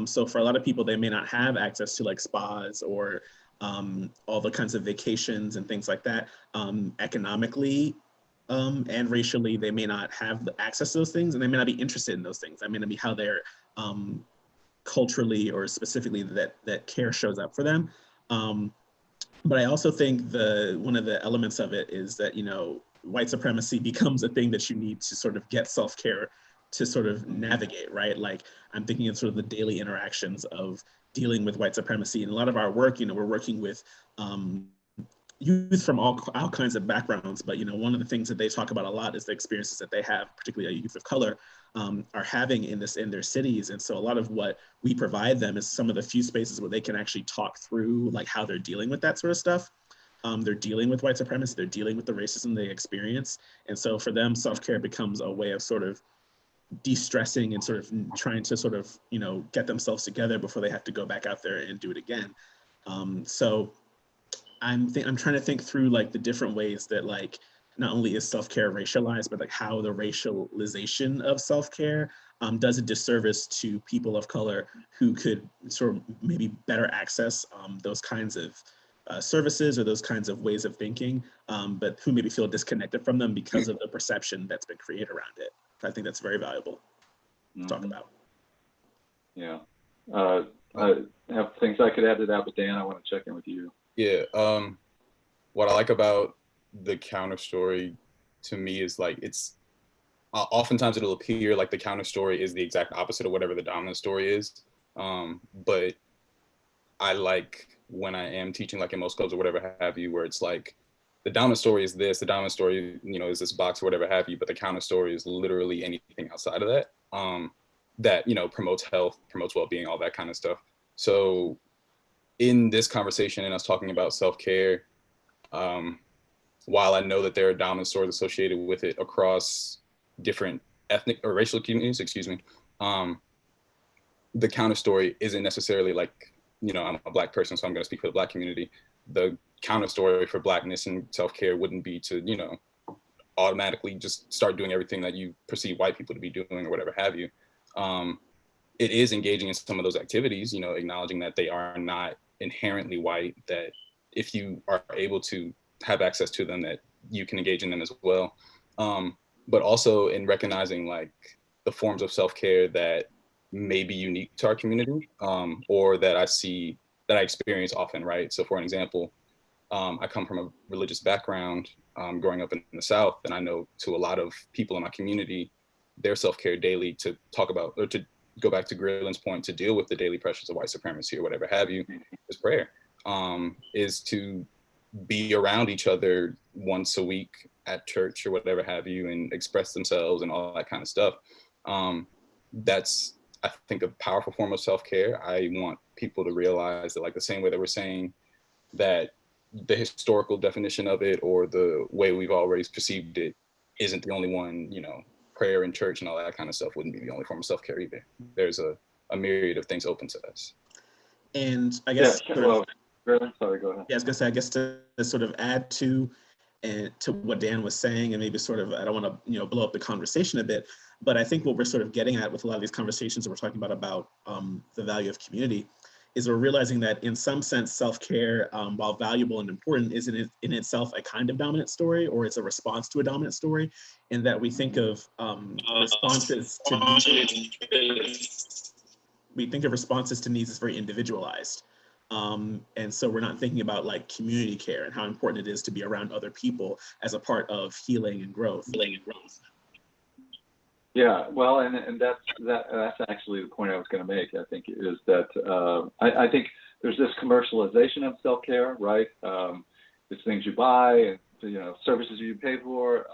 So for a lot of people, they may not have access to like spas or all the kinds of vacations and things like that. Economically and racially, they may not have the access to those things, and they may not be interested in those things. That may not be how they're culturally or specifically that care shows up for them. But I also think one of the elements of it is that, you know, white supremacy becomes a thing that you need to sort of get self-care to sort of navigate, right? Like I'm thinking of sort of the daily interactions of dealing with white supremacy. And a lot of our work, you know, we're working with youth from all kinds of backgrounds, but, you know, one of the things that they talk about a lot is the experiences that they have, particularly youth of color, are having in their cities. And so a lot of what we provide them is some of the few spaces where they can actually talk through like how they're dealing with that sort of stuff. They're dealing with white supremacy, they're dealing with the racism they experience. And so for them, self-care becomes a way of sort of de-stressing and sort of trying to sort of, you know, get themselves together before they have to go back out there and do it again. So I'm trying to think through like the different ways that like not only is self-care racialized, but like how the racialization of self-care does a disservice to people of color who could sort of maybe better access those kinds of services or those kinds of ways of thinking, but who maybe feel disconnected from them because of the perception that's been created around it. I think that's very valuable to talk about. Yeah. I have things I could add to that, but Dan, I want to check in with you. Yeah. What I like about the counter story to me is like it's oftentimes it'll appear like the counter story is the exact opposite of whatever the dominant story is. But I like when I am teaching like in most clubs or whatever have you, where it's like the dominant story is this, the dominant story, you know, is this box or whatever have you, but the counter story is literally anything outside of that. That, you know, promotes health, promotes well-being, all that kind of stuff. So in this conversation and us talking about self-care, while I know that there are dominant stories associated with it across different ethnic or racial communities, the counter story isn't necessarily like, you know, I'm a Black person, so I'm going to speak for the Black community. The counter story for Blackness and self-care wouldn't be to, you know, automatically just start doing everything that you perceive white people to be doing or whatever have you. It is engaging in some of those activities, you know, acknowledging that they are not inherently white, that if you are able to have access to them, that you can engage in them as well. But also in recognizing like the forms of self-care that may be unique to our community, or that I experience often, right? So for an example, I come from a religious background, growing up in the South, and I know to a lot of people in my community, their self-care daily to talk about, or to go back to Grillin's point, to deal with the daily pressures of white supremacy or whatever have you, is prayer, is to be around each other once a week at church or whatever have you, and express themselves and all that kind of stuff. That's, I think, a powerful form of self-care. I want people to realize that, like, the same way that we're saying that the historical definition of it or the way we've always perceived it isn't the only one, you know, prayer in church and all that kind of stuff wouldn't be the only form of self-care either. There's a myriad of things open to us. And I guess, sorry, go ahead. Yeah, I was gonna say, I guess to sort of add to what Dan was saying, and maybe sort of, I don't want to, you know, blow up the conversation a bit, but I think what we're sort of getting at with a lot of these conversations that we're talking about the value of community, is we're realizing that in some sense, self-care, while valuable and important, is in itself a kind of dominant story, or it's a response to a dominant story, in that we think of responses to needs as very individualized. And so we're not thinking about like community care and how important it is to be around other people as a part of healing and growth. Yeah, well, and that's actually the point I was going to make. I think is that I think there's this commercialization of self-care, right? It's things you buy and, you know, services you pay for.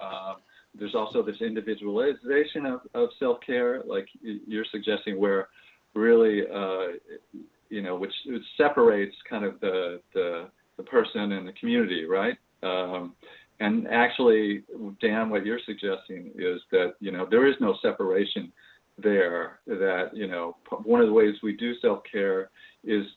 There's also this individualization of self-care, like you're suggesting, where really, you know, which separates kind of the person and the community, right? And actually, Dan, what you're suggesting is that, you know, there is no separation there, that, you know, one of the ways we do self-care is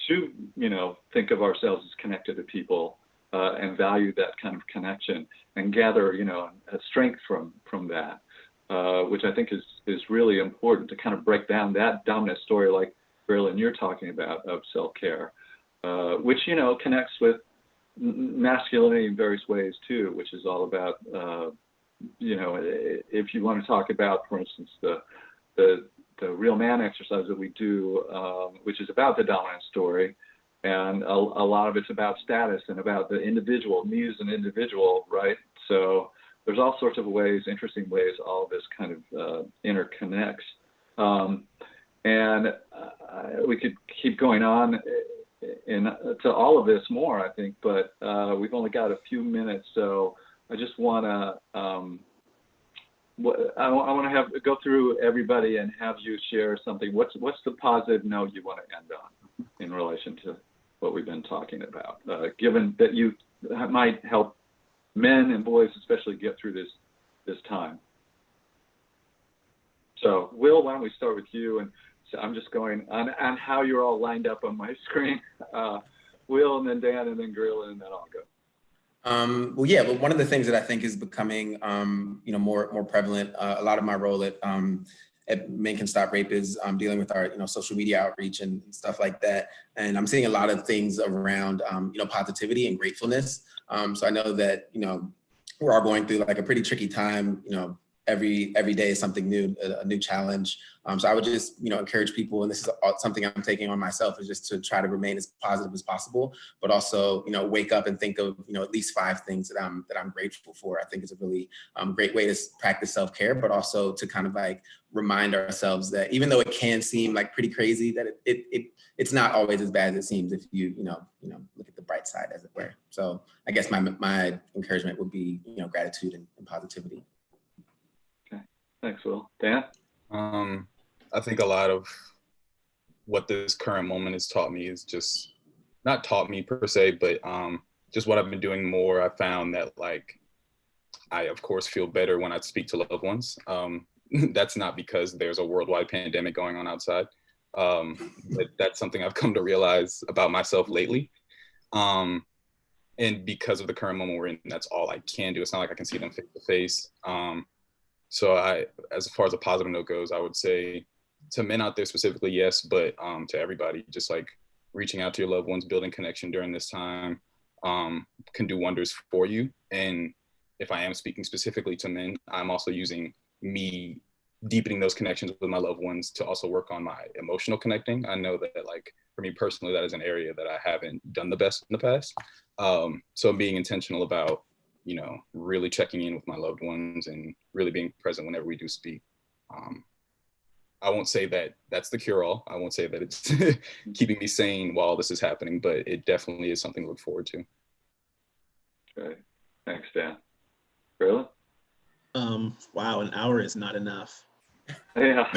to, you know, think of ourselves as connected to people and value that kind of connection and gather, you know, a strength from that, which I think is really important to kind of break down that dominant story like Berlin you're talking about of self-care, which, you know, connects with masculinity in various ways too, which is all about, you know, if you want to talk about, for instance, the real man exercise that we do, which is about the dominant story, and a lot of it's about status and about the individual, me as an individual, right? So there's all sorts of ways, interesting ways, all of this kind of interconnects. And we could keep going on to all of this more, I think, but we've only got a few minutes, so I just want to I want to go through everybody and have you share something. What's the positive note you want to end on in relation to what we've been talking about, given that you might help men and boys especially get through this time? So, Will, why don't we start with you? And so I'm just going on how you're all lined up on my screen. Will, and then Dan, and then Gorilla, and then I'll go. Well, yeah, but one of the things that I think is becoming, more prevalent, a lot of my role at Men Can Stop Rape is dealing with our, social media outreach and stuff like that. And I'm seeing a lot of things around, positivity and gratefulness. So I know that, we're all going through like a pretty tricky time, every day is something new, a new challenge. So I would just, encourage people, and this is something I'm taking on myself, is just to try to remain as positive as possible, but also, wake up and think of, at least 5 things that I'm grateful for. I think is a really great way to practice self-care, but also to kind of like remind ourselves that even though it can seem like pretty crazy, that it's not always as bad as it seems if you look at the bright side, as it were. So I guess my encouragement would be, gratitude and positivity. Okay, thanks, Will. Dan? I think a lot of what this current moment has taught me is just, not taught me per se, but just what I've been doing more. I found that like, I of course feel better when I speak to loved ones. That's not because there's a worldwide pandemic going on outside. But that's something I've come to realize about myself lately. And because of the current moment we're in, that's all I can do. It's not like I can see them face to face. So as far as a positive note goes, I would say to men out there specifically, yes, but to everybody, just like reaching out to your loved ones, building connection during this time can do wonders for you. And if I am speaking specifically to men, I'm also using me deepening those connections with my loved ones to also work on my emotional connecting. I know that like for me personally, that is an area that I haven't done the best in the past. So being intentional about, really checking in with my loved ones and really being present whenever we do speak. I won't say that that's the cure-all. I won't say that it's keeping me sane while this is happening, but it definitely is something to look forward to. Okay, thanks, Dan. Really? Wow, an hour is not enough. Yeah.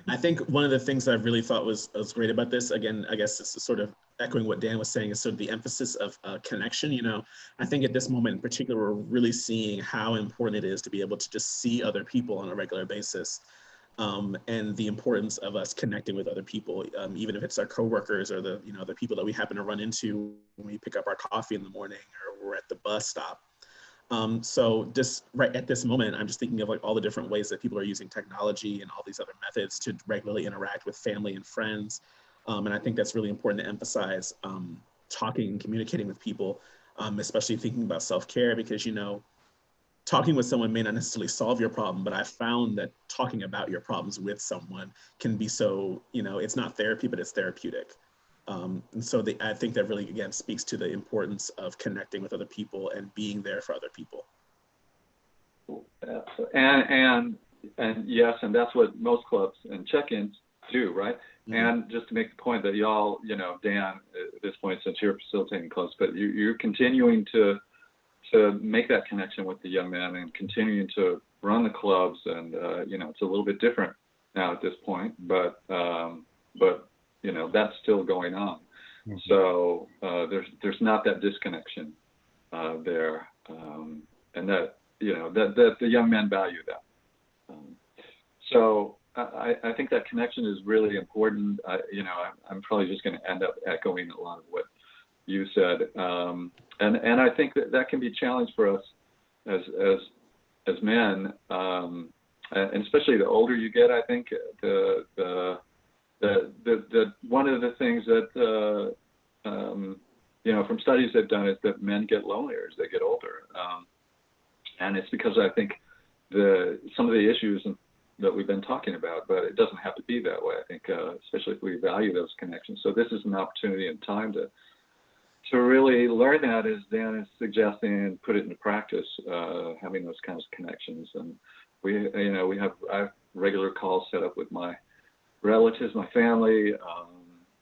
I think one of the things that I really thought was great about this, again, I guess it's sort of echoing what Dan was saying, is sort of the emphasis of connection. I think at this moment in particular, we're really seeing how important it is to be able to just see other people on a regular basis. And the importance of us connecting with other people, even if it's our coworkers or the people that we happen to run into when we pick up our coffee in the morning or we're at the bus stop. So just right at this moment, I'm just thinking of like all the different ways that people are using technology and all these other methods to regularly interact with family and friends. And I think that's really important to emphasize, talking and communicating with people, especially thinking about self-care, because, talking with someone may not necessarily solve your problem, but I found that talking about your problems with someone can be so, it's not therapy, but it's therapeutic. And so I think that really, again, speaks to the importance of connecting with other people and being there for other people. And yes, and that's what most clubs and check-ins do, right? Mm-hmm. And just to make the point that y'all, Dan, at this point, since you're facilitating clubs, but you're continuing to make that connection with the young men and continuing to run the clubs, and it's a little bit different now at this point, but that's still going on. Mm-hmm. So there's not that disconnection there, and that that the young men value that. So I think that connection is really important. I'm probably just going to end up echoing a lot of what you said, and I think that can be a challenge for us as men, and especially the older you get. I think the one of the things that from studies they've done is that men get lonelier as they get older, and it's because I think some of the issues that we've been talking about, but it doesn't have to be that way. I think especially if we value those connections. So this is an opportunity and time to really learn that, as Dan is suggesting, and put it into practice, having those kinds of connections. And I have regular calls set up with my relatives, my family,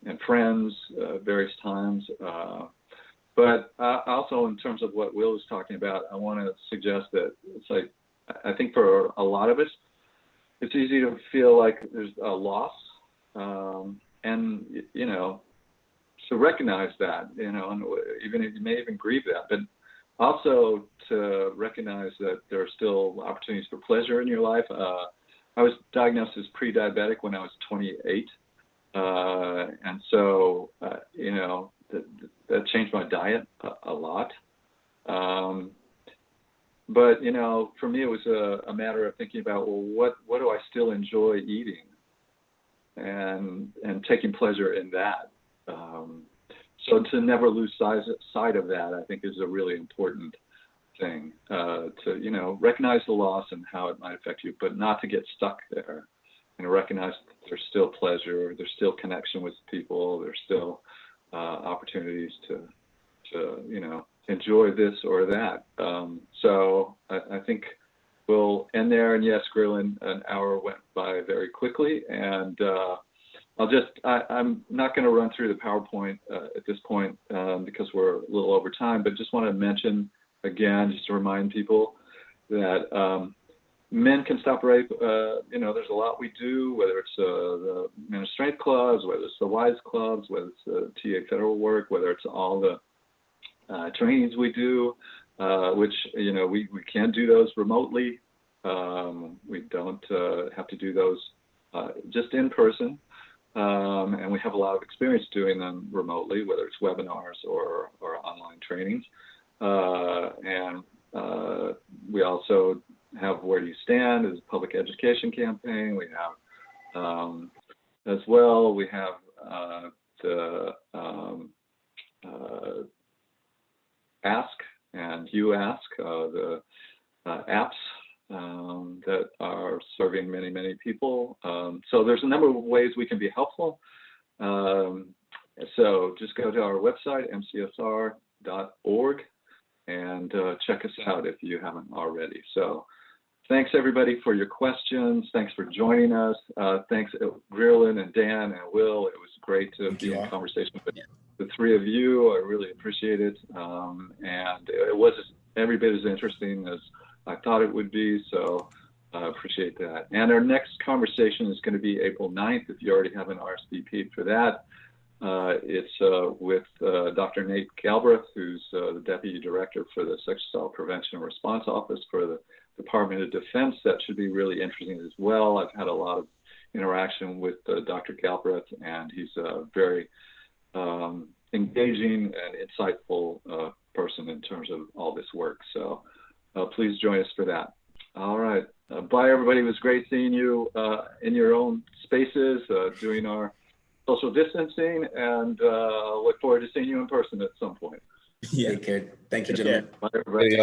and friends, various times. But also in terms of what Will was talking about, I want to suggest that it's like, I think for a lot of us, it's easy to feel like there's a loss, and to recognize that, and even if you may even grieve that, but also to recognize that there are still opportunities for pleasure in your life. I was diagnosed as pre-diabetic when I was 28, And so, you know, that changed my diet a lot. But, you know, for me, it was a matter of thinking about, well, what do I still enjoy eating, and taking pleasure in that. So to never lose sight of that, I think, is a really important thing, to, you know, recognize the loss and how it might affect you, but not to get stuck there, and recognize that there's still pleasure, there's still connection with people, there's still opportunities to, you know, enjoy this or that. So I think we'll end there. And yes, Grillen, an hour went by very quickly, and I'm not going to run through the PowerPoint at this point because we're a little over time, but just want to mention again, just to remind people that Men Can Stop Rape, you know, there's a lot we do, whether it's the Men of Strength clubs, whether it's the WISE clubs, whether it's the TA federal work, whether it's all the trainings we do, which, you know, we can do those remotely. We don't have to do those just in person. And we have a lot of experience doing them remotely, whether it's webinars or online trainings. And we also have Where Do You Stand as a public education campaign. We have, as well, we have the Ask and You Ask, the apps that are serving many, many people. So there's a number of ways we can be helpful. So just go to our website, mcsr.org, and check us out if you haven't already. So thanks everybody for your questions. Thanks for joining us. Thanks Grillen and Dan and Will. It was great to be in conversation with the three of you. I really appreciate it. And it was every bit as interesting as I thought it would be, so I appreciate that. And our next conversation is going to be April 9th, if you already have an RSVP for that. It's with Dr. Nate Galbraith, who's the Deputy Director for the Sexual Assault Prevention and Response Office for the Department of Defense. That should be really interesting as well. I've had a lot of interaction with Dr. Galbraith, and he's a very engaging and insightful person in terms of all this work. So please join us for that. All right. Bye, everybody. It was great seeing you in your own spaces, doing our social distancing, and look forward to seeing you in person at some point. Yeah. Take care. Thank you, gentlemen. Bye, everybody.